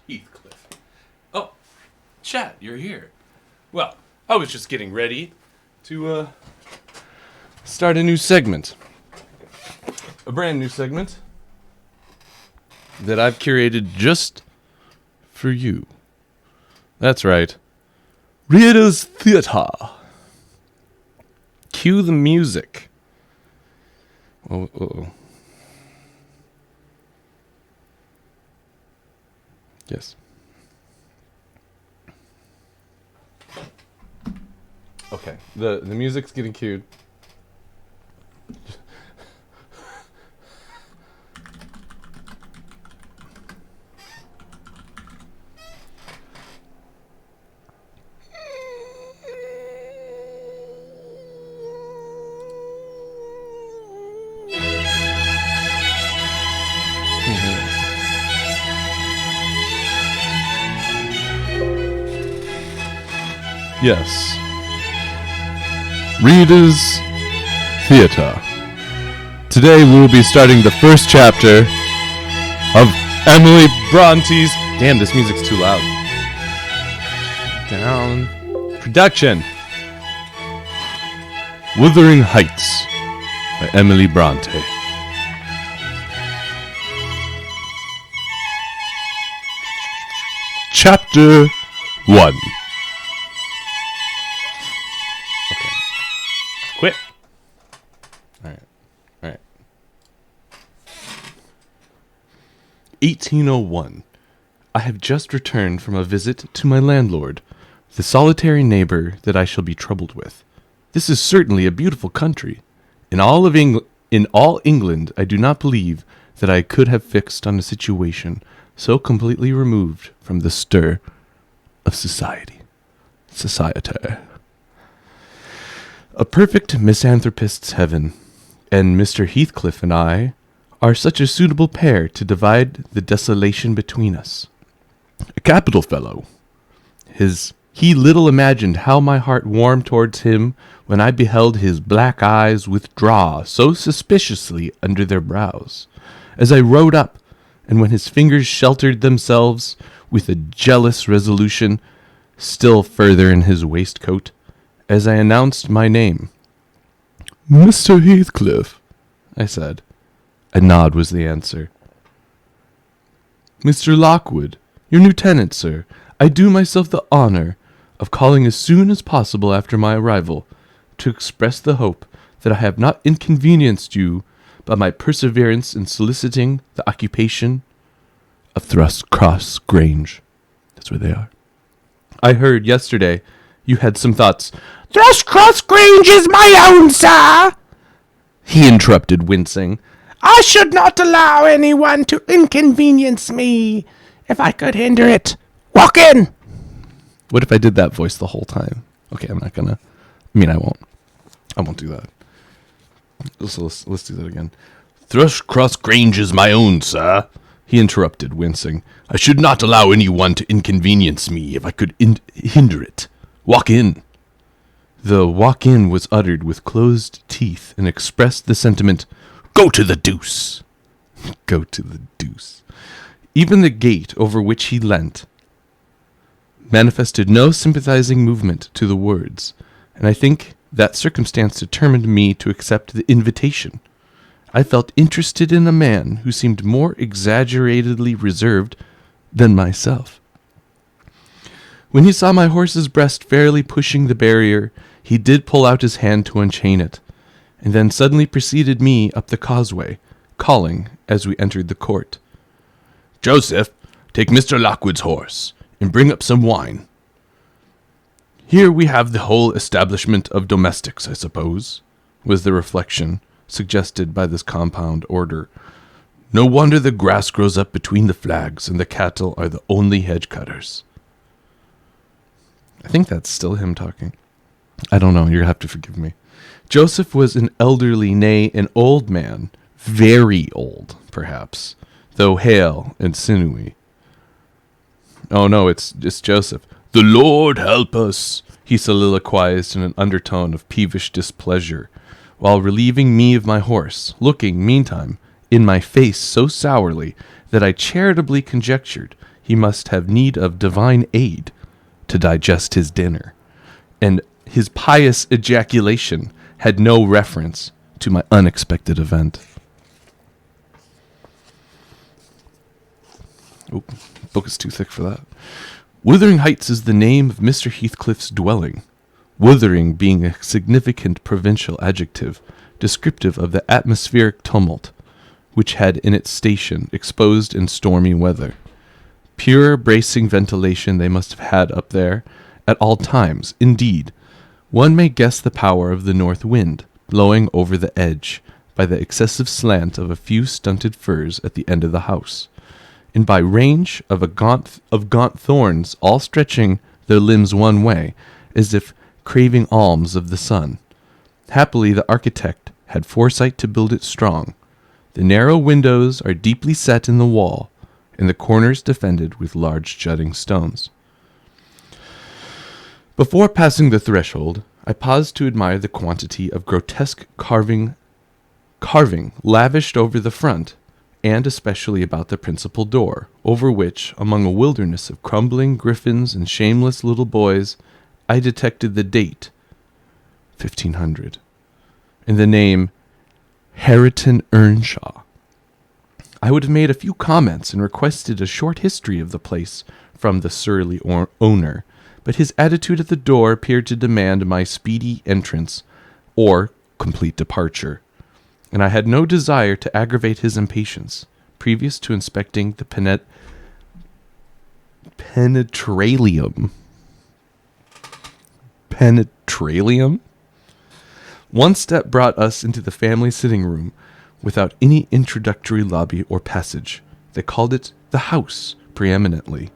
Heathcliff. Oh, Chad, you're here. Well, I was just getting ready to start a new segment. A brand new segment that I've curated just for you. That's right. Rita's Theataaah. Cue the music. Oh. Yes. Okay. The music's getting cued. Yes. Reader's Theataaah. Today we will be starting the first chapter of Emily Brontë's... Damn, this music's too loud. Down. Production. Wuthering Heights by Emily Brontë. Chapter 1. Quit. All right. 1801. I have just returned from a visit to my landlord, the solitary neighbor that I shall be troubled with. This is certainly a beautiful country. In all England, I do not believe that I could have fixed on a situation so completely removed from the stir of society. A perfect misanthropist's heaven, and Mr. Heathcliff and I are such a suitable pair to divide the desolation between us. A capital fellow. He little imagined how my heart warmed towards him when I beheld his black eyes withdraw so suspiciously under their brows, as I rode up, and when his fingers sheltered themselves with a jealous resolution still further in his waistcoat, as I announced my name. "Mr. Heathcliff," I said. A nod was the answer. "Mr. Lockwood, your new tenant, sir. I do myself the honor of calling as soon as possible after my arrival, to express the hope that I have not inconvenienced you by my perseverance in soliciting the occupation of Thrushcross Grange." That's where they are. "I heard yesterday you had some thoughts." "Thrushcross Grange is my own, sir," he interrupted, wincing. "I should not allow anyone to inconvenience me, if I could hinder it. Walk in." What if I did that voice the whole time? Okay, I'm not gonna. I won't. I won't do that. Let's do that again. "Thrushcross Grange is my own, sir," he interrupted, wincing. "I should not allow anyone to inconvenience me, if I could hinder it. Walk in." The "walk in" was uttered with closed teeth and expressed the sentiment, "Go to the deuce." Go to the deuce. Even the gate over which he leant manifested no sympathizing movement to the words, and I think that circumstance determined me to accept the invitation. I felt interested in a man who seemed more exaggeratedly reserved than myself. When he saw my horse's breast fairly pushing the barrier, he did pull out his hand to unchain it, and then suddenly preceded me up the causeway, calling as we entered the court, "Joseph, take Mr. Lockwood's horse, and bring up some wine." "Here we have the whole establishment of domestics, I suppose," was the reflection suggested by this compound order. "No wonder the grass grows up between the flags, and the cattle are the only hedge cutters." I think that's still him talking. I don't know, you'll have to forgive me. Joseph was an elderly, nay, an old man, very old, perhaps, though hale and sinewy. Oh no, it's Joseph. "The Lord help us," he soliloquized in an undertone of peevish displeasure, while relieving me of my horse, looking, meantime, in my face so sourly that I charitably conjectured he must have need of divine aid to digest his dinner, and his pious ejaculation had no reference to my unexpected event. Oh, book is too thick for that. Wuthering Heights is the name of Mr. Heathcliff's dwelling, wuthering being a significant provincial adjective descriptive of the atmospheric tumult which had in its station exposed in stormy weather. Pure, bracing ventilation they must have had up there at all times. Indeed, one may guess the power of the north wind blowing over the edge by the excessive slant of a few stunted firs at the end of the house, and by range of gaunt thorns all stretching their limbs one way, as if craving alms of the sun. Happily the architect had foresight to build it strong. The narrow windows are deeply set in the wall, and the corners defended with large jutting stones. Before passing the threshold, I paused to admire the quantity of grotesque carving lavished over the front, and especially about the principal door, over which, among a wilderness of crumbling griffins and shameless little boys, I detected the date, 1500, and the name Hareton Earnshaw. I would have made a few comments and requested a short history of the place from the surly owner, but his attitude at the door appeared to demand my speedy entrance or complete departure, and I had no desire to aggravate his impatience previous to inspecting the penetralium. Penetralium? One step brought us into the family sitting room without any introductory lobby or passage. They called it the house preeminently.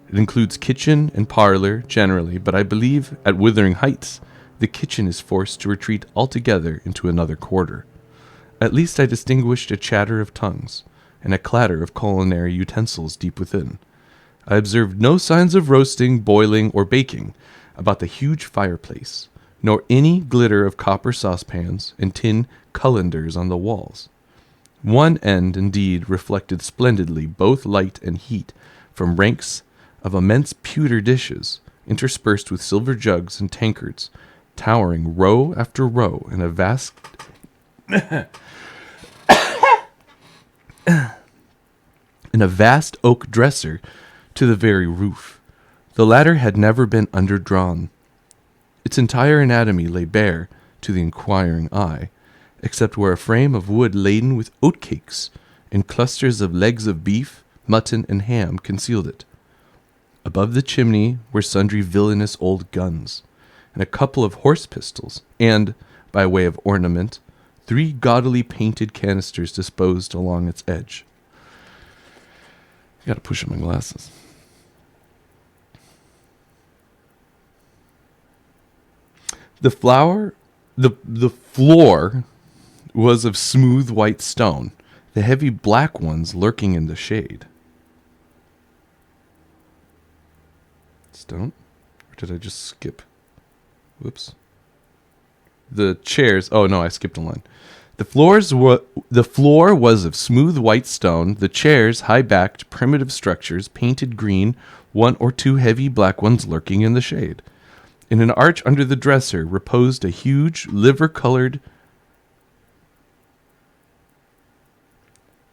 It includes kitchen and parlor generally, but I believe at Wuthering Heights the kitchen is forced to retreat altogether into another quarter. At least I distinguished a chatter of tongues and a clatter of culinary utensils deep within. I observed no signs of roasting, boiling, or baking about the huge fireplace, nor any glitter of copper saucepans and tin cullenders on the walls. One end, indeed, reflected splendidly both light and heat from ranks of immense pewter dishes, interspersed with silver jugs and tankards, towering row after row in a vast oak dresser to the very roof. The latter had never been underdrawn. Its entire anatomy lay bare to the inquiring eye, except where a frame of wood laden with oatcakes and clusters of legs of beef, mutton, and ham concealed it. Above the chimney were sundry villainous old guns, and a couple of horse pistols, and, by way of ornament, 3 gaudily painted canisters disposed along its edge. I gotta push up my glasses. The floor was of smooth white stone, the heavy black ones lurking in the shade. Stone? Or did I just skip? Whoops. The chairs. Oh no, I skipped a line. The floor was of smooth white stone, the chairs high-backed, primitive structures, painted green, 1 or 2 heavy black ones lurking in the shade. In an arch under the dresser reposed a huge, liver-colored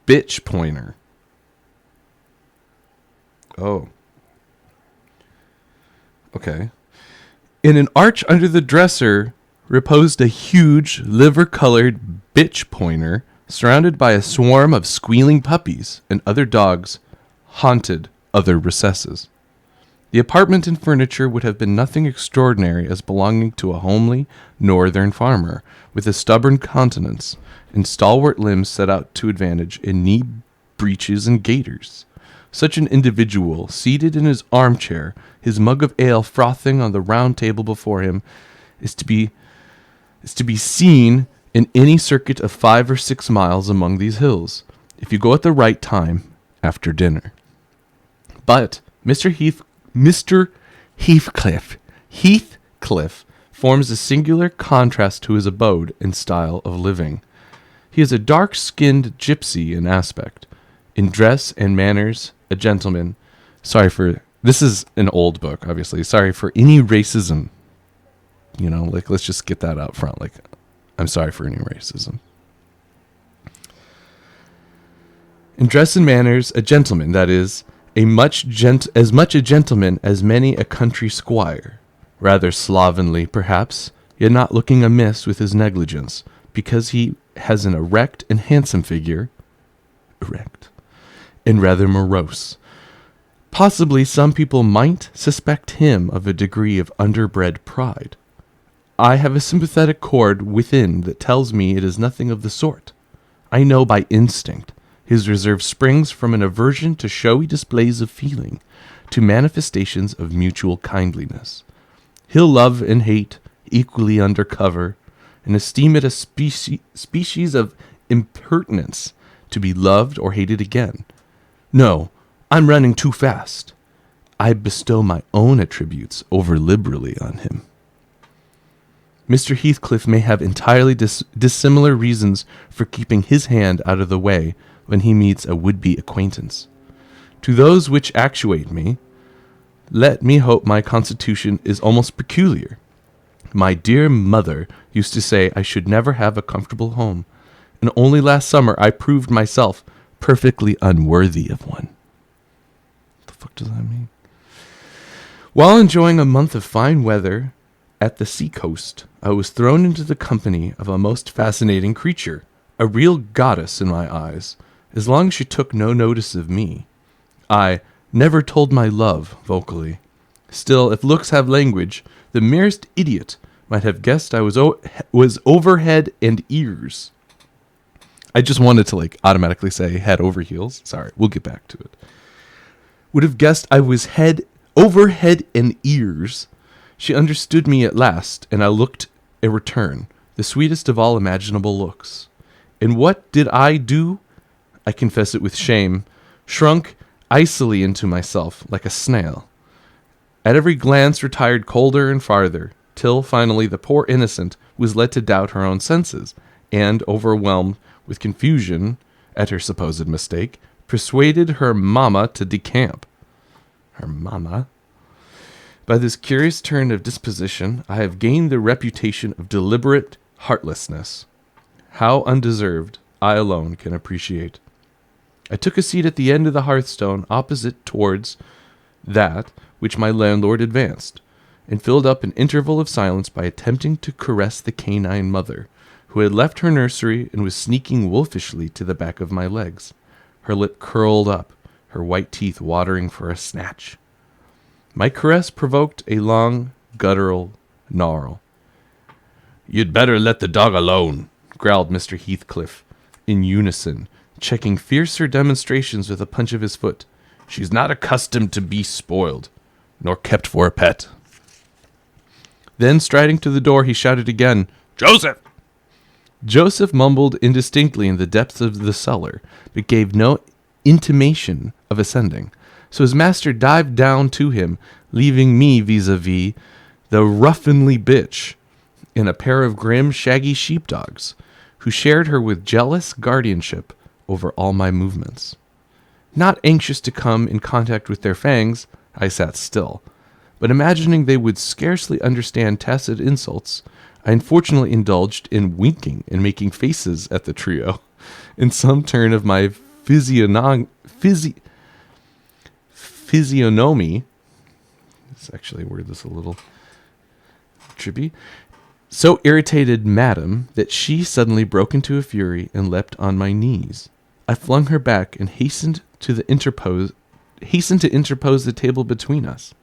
bitch pointer. Oh. Okay. In an arch under the dresser reposed a huge, liver-colored bitch pointer, surrounded by a swarm of squealing puppies and other dogs, haunted other recesses. The apartment and furniture would have been nothing extraordinary as belonging to a homely northern farmer, with a stubborn countenance and stalwart limbs set out to advantage in knee breeches and gaiters. Such an individual, seated in his armchair, his mug of ale frothing on the round table before him, is to be seen in any circuit of 5 or 6 miles among these hills, if you go at the right time after dinner. But Mr. Heathcliff forms a singular contrast to his abode and style of living. He is a dark-skinned gypsy in aspect. In dress and manners, a gentleman. This is an old book, obviously. Sorry for any racism. Let's just get that out front. I'm sorry for any racism. In dress and manners, a gentleman, that is, as much a gentleman as many a country squire. Rather slovenly, perhaps, yet not looking amiss with his negligence, because he has an erect and handsome figure, and rather morose. Possibly some people might suspect him of a degree of underbred pride. I have a sympathetic chord within that tells me it is nothing of the sort. I know by instinct his reserve springs from an aversion to showy displays of feeling, to manifestations of mutual kindliness. He'll love and hate equally under cover, and esteem it a species of impertinence to be loved or hated again. No, I'm running too fast. I bestow my own attributes over liberally on him. Mr. Heathcliff may have entirely dissimilar reasons for keeping his hand out of the way when he meets a would-be acquaintance. To those which actuate me, let me hope my constitution is almost peculiar. My dear mother used to say I should never have a comfortable home, and only last summer I proved myself perfectly unworthy of one. What the fuck does that mean? While enjoying a month of fine weather at the sea-coast, I was thrown into the company of a most fascinating creature, a real goddess in my eyes, as long as she took no notice of me. I never told my love vocally. Still, if looks have language, the merest idiot might have guessed I was over head and ears. I just wanted to automatically say head over heels. Sorry, we'll get back to it. Would have guessed I was over head and ears. She understood me at last, and I looked a return, the sweetest of all imaginable looks. And what did I do? I confess it with shame, shrunk icily into myself like a snail. At every glance retired colder and farther, till finally the poor innocent was led to doubt her own senses, and, overwhelmed with confusion at her supposed mistake, persuaded her mamma to decamp. Her mamma? By this curious turn of disposition, I have gained the reputation of deliberate heartlessness. How undeserved, I alone can appreciate. I took a seat at the end of the hearthstone opposite towards that which my landlord advanced, and filled up an interval of silence by attempting to caress the canine mother, who had left her nursery and was sneaking wolfishly to the back of my legs, her lip curled up, her white teeth watering for a snatch. My caress provoked a long, guttural gnarl. "You'd better let the dog alone," growled Mr. Heathcliff, in unison, checking fiercer demonstrations with a punch of his foot. "She's not accustomed to be spoiled, nor kept for a pet." Then, striding to the door, he shouted again, "Joseph!" Joseph mumbled indistinctly in the depths of the cellar, but gave no intimation of ascending, so his master dived down to him, leaving me vis-a-vis the ruffianly bitch and a pair of grim, shaggy sheepdogs, who shared her with jealous guardianship over all my movements. Not anxious to come in contact with their fangs, I sat still, but imagining they would scarcely understand tacit insults, I unfortunately indulged in winking and making faces at the trio, in some turn of my physiognomy. Let's actually word this a little trippy. So irritated madam that she suddenly broke into a fury and leapt on my knees. I flung her back and hastened to interpose the table between us.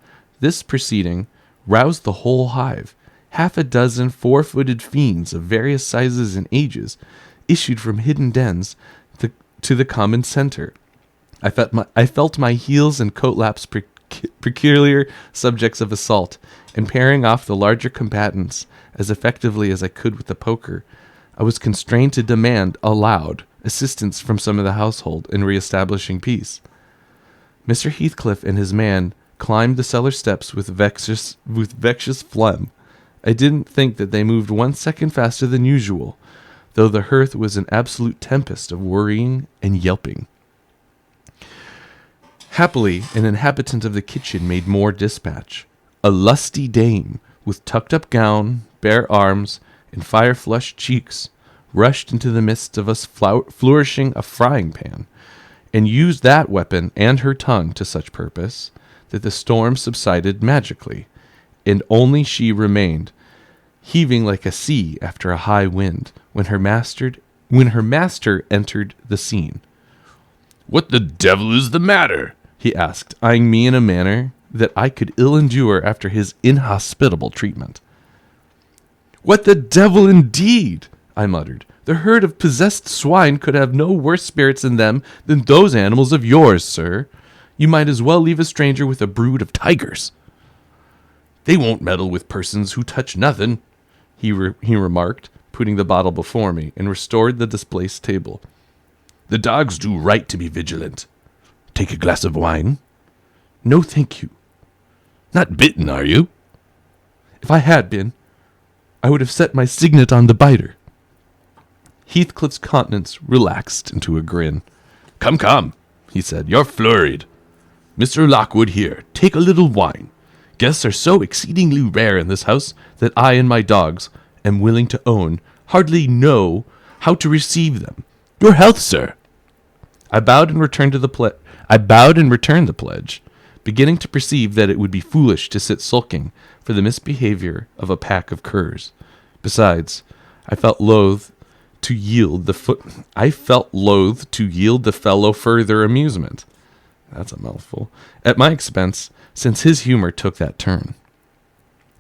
This proceeding roused the whole hive. Half a dozen four-footed fiends of various sizes and ages issued from hidden dens to the common center. I felt my heels and coat laps peculiar subjects of assault, and pairing off the larger combatants as effectively as I could with the poker, I was constrained to demand, aloud, assistance from some of the household in re-establishing peace. Mr. Heathcliff and his man climbed the cellar steps with vexatious phlegm. I didn't think that they moved 1 second faster than usual, though the hearth was an absolute tempest of worrying and yelping. Happily, an inhabitant of the kitchen made more dispatch. A lusty dame, with tucked-up gown, bare arms, and fire-flushed cheeks, rushed into the midst of us flourishing a frying-pan, and used that weapon and her tongue to such purpose that the storm subsided magically, and only she remained, heaving like a sea after a high wind, when her master entered the scene. "What the devil is the matter?" he asked, eyeing me in a manner that I could ill endure after his inhospitable treatment. "What the devil indeed?" I muttered. "The herd of possessed swine could have no worse spirits in them than those animals of yours, sir. You might as well leave a stranger with a brood of tigers." "They won't meddle with persons who touch nothing," he remarked, putting the bottle before me, and restored the displaced table. "The dogs do right to be vigilant. Take a glass of wine?" "No, thank you." "Not bitten, are you?" "If I had been, I would have set my signet on the biter." Heathcliff's countenance relaxed into a grin. Come, come," he said. "You're flurried. Mr. Lockwood here, take a little wine. Guests are so exceedingly rare in this house that I and my dogs, am willing to own, hardly know how to receive them. Your health, sir." I bowed and returned the pledge, beginning to perceive that it would be foolish to sit sulking for the misbehavior of a pack of curs. Besides, I felt loath to yield the fellow further amusement. That's a mouthful. At my expense, since his humor took that turn.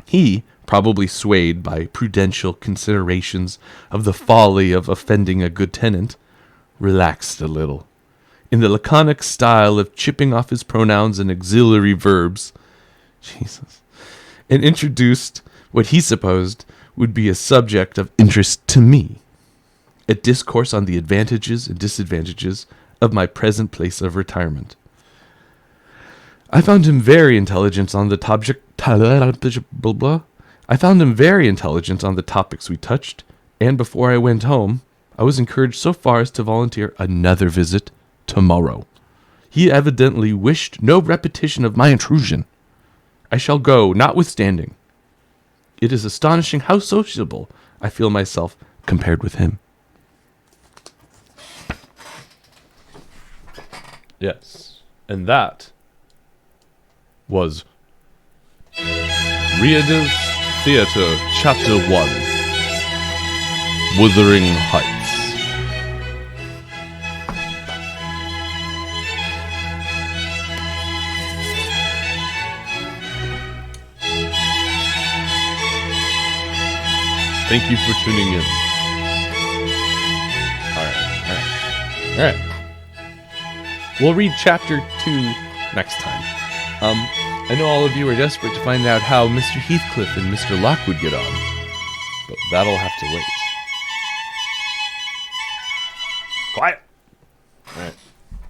He, probably swayed by prudential considerations of the folly of offending a good tenant, relaxed a little, in the laconic style of chipping off his pronouns and auxiliary verbs, and introduced what he supposed would be a subject of interest to me, a discourse on the advantages and disadvantages of my present place of retirement. I found him very intelligent on the topics we touched, and before I went home, I was encouraged so far as to volunteer another visit tomorrow. He evidently wished no repetition of my intrusion. I shall go, notwithstanding. It is astonishing how sociable I feel myself compared with him. Yes, and that was Riada's Theatre, Chapter 1, Wuthering Heights. Thank you for tuning in. All right. We'll read Chapter 2 next time. I know all of you are desperate to find out how Mr. Heathcliff and Mr. Lockwood get on, but that'll have to wait. Quiet!